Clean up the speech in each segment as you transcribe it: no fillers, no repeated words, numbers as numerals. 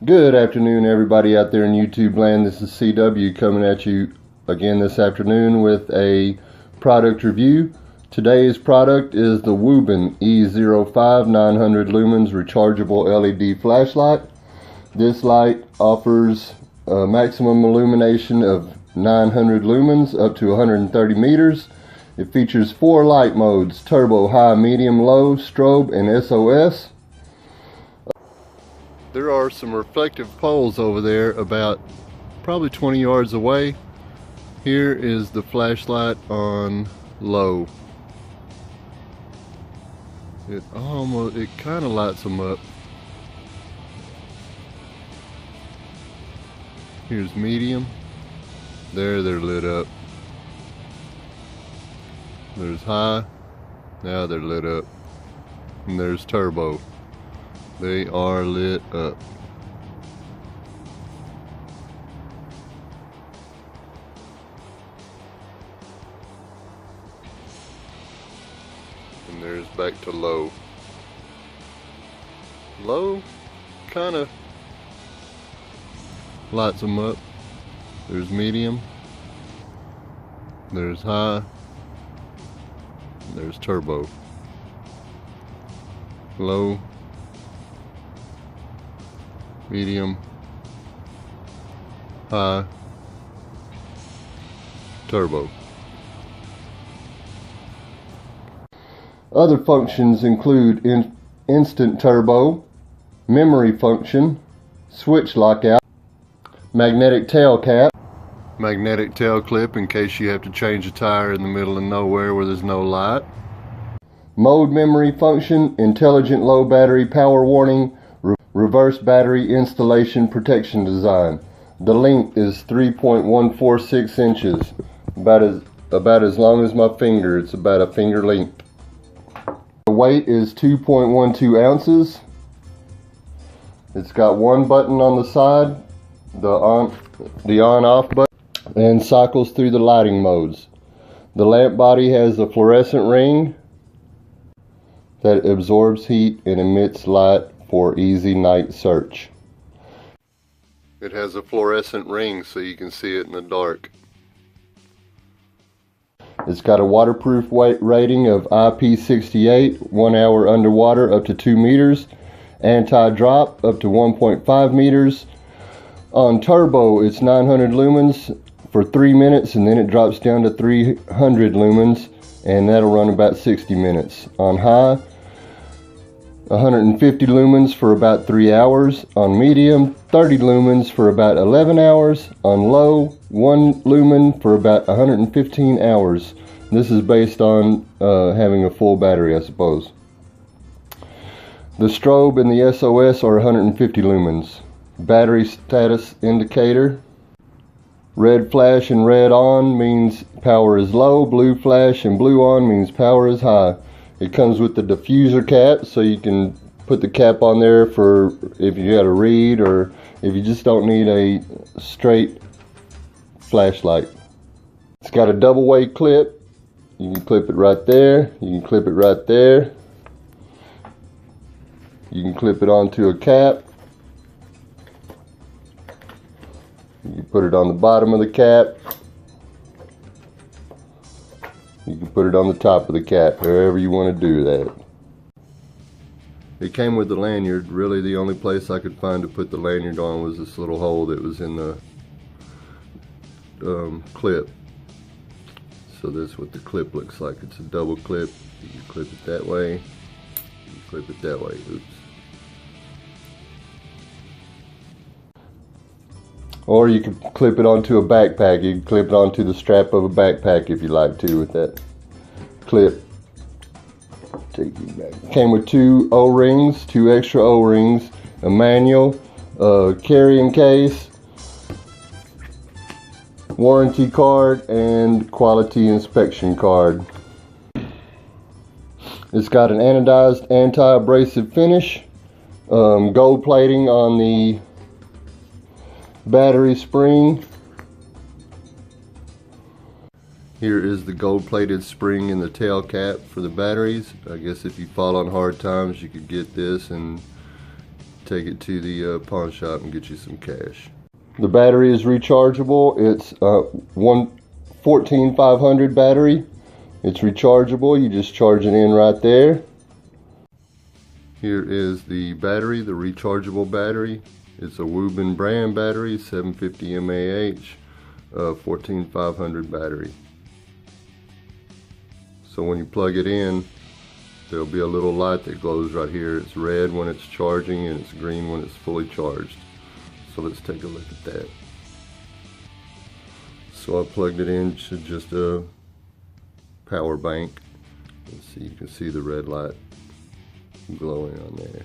Good afternoon, everybody out there in YouTube land. This is CW coming at you again this afternoon with a product review. Today's product is the Wuben E05 900 lumens rechargeable LED flashlight. This light offers a maximum illumination of 900 lumens up to 130 meters. It features 4 light modes: turbo, high, medium, low, strobe, and SOS. There are some reflective poles over there about probably 20 yards away. Here is the flashlight on low. It kind of lights them up. Here's medium. There, they're lit up. There's high. Now they're lit up. And there's turbo. They are lit up. And there's back to low. Low kind of lights them up. There's medium. There's high. There's turbo. Low. Medium, high, turbo. Other functions include instant turbo, memory function, switch lockout, magnetic tail cap, magnetic tail clip in case you have to change a tire in the middle of nowhere where there's no light, mode memory function, intelligent low battery power warning, reverse battery installation protection design. The length is 3.146 inches, about as long as my finger. It's about a finger length. The weight is 2.12 ounces. It's got one button on the side, the on-off button, and cycles through the lighting modes. The lamp body has a fluorescent ring that absorbs heat and emits light for easy night search. It has a fluorescent ring so you can see it in the dark. It's got a waterproof weight rating of IP68, 1 hour underwater up to 2 meters, anti-drop up to 1.5 meters. On turbo, it's 900 lumens for 3 minutes, and then it drops down to 300 lumens, and that'll run about 60 minutes. On high, 150 lumens for about 3 hours. On medium, 30 lumens for about 11 hours. On low, 1 lumen for about 115 hours. This is based on having a full battery, I suppose. The strobe and the SOS are 150 lumens. Battery status indicator. Red flash and red on means power is low. Blue flash and blue on means power is high. It comes with the diffuser cap, so you can put the cap on there for if you got to read, or if you just don't need a straight flashlight. It's got a double way clip. You can clip it right there. You can clip it right there. You can clip it onto a cap. You can put it on the bottom of the cap. You can put it on the top of the cap, however you want to do that. It came with the lanyard. Really, the only place I could find to put the lanyard on was this little hole that was in the clip. So this is what the clip looks like. It's a double clip. You can clip it that way. You can clip it that way. Oops. Or you can clip it onto a backpack. You can clip it onto the strap of a backpack if you like to with that clip. Take you back. Came with 2 O-rings, 2 extra O-rings, a manual, a carrying case, warranty card, and quality inspection card. It's got an anodized anti-abrasive finish, gold plating on the battery spring. Here is the gold-plated spring in the tail cap for the batteries. I guess if you fall on hard times, you could get this and take it to the pawn shop and get you some cash. The battery is rechargeable. It's 14500 battery. It's rechargeable. You just charge it in right there. Here is the battery, the rechargeable battery. It's a Wuben brand battery, 750 mAh, 14500 battery. So when you plug it in, there'll be a little light that glows right here. It's red when it's charging and it's green when it's fully charged. So let's take a look at that. So I plugged it in to just a power bank. Let's see, you can see the red light glowing on there.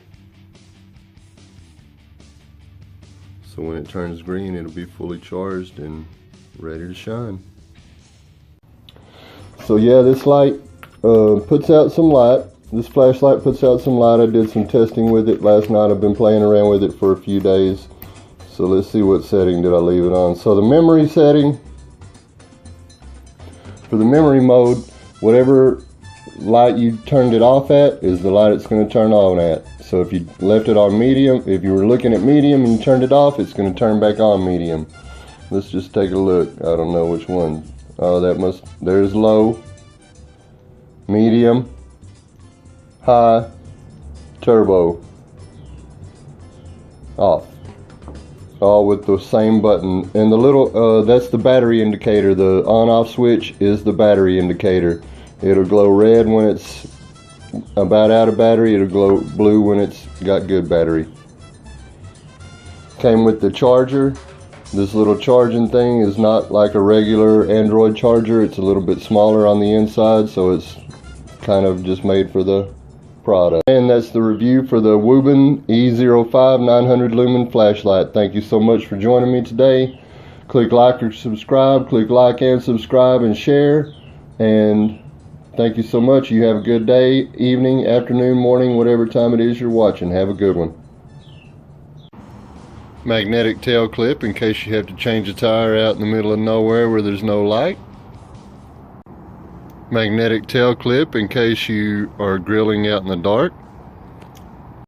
So when it turns green, it'll be fully charged and ready to shine. So yeah, this light puts out some light. This flashlight puts out some light. I did some testing with it last night. I've been playing around with it for a few days. So let's see what setting did I leave it on. So the memory setting, for the memory mode, whatever light you turned it off at is the light it's going to turn on at. So if you left it on medium, if you were looking at medium and you turned it off, it's going to turn back on medium. Let's just take a look. I don't know which one. Oh, there's low, medium, high, turbo, off. All with the same button. And the little, that's the battery indicator. The on-off switch is the battery indicator. It'll glow red when it's about out of battery. It'll glow blue when it's got good battery. Came with the charger. This little charging thing is not like a regular Android charger. It's a little bit smaller on the inside, so it's kind of just made for the product. And that's the review for the Wuben E05 900 lumen flashlight. Thank you so much for joining me today. Click like or subscribe. Click like and subscribe and share. And thank you so much. You have a good day, evening, afternoon, morning, whatever time it is you're watching. Have a good one. Magnetic tail clip in case you have to change a tire out in the middle of nowhere where there's no light. Magnetic tail clip in case you are grilling out in the dark.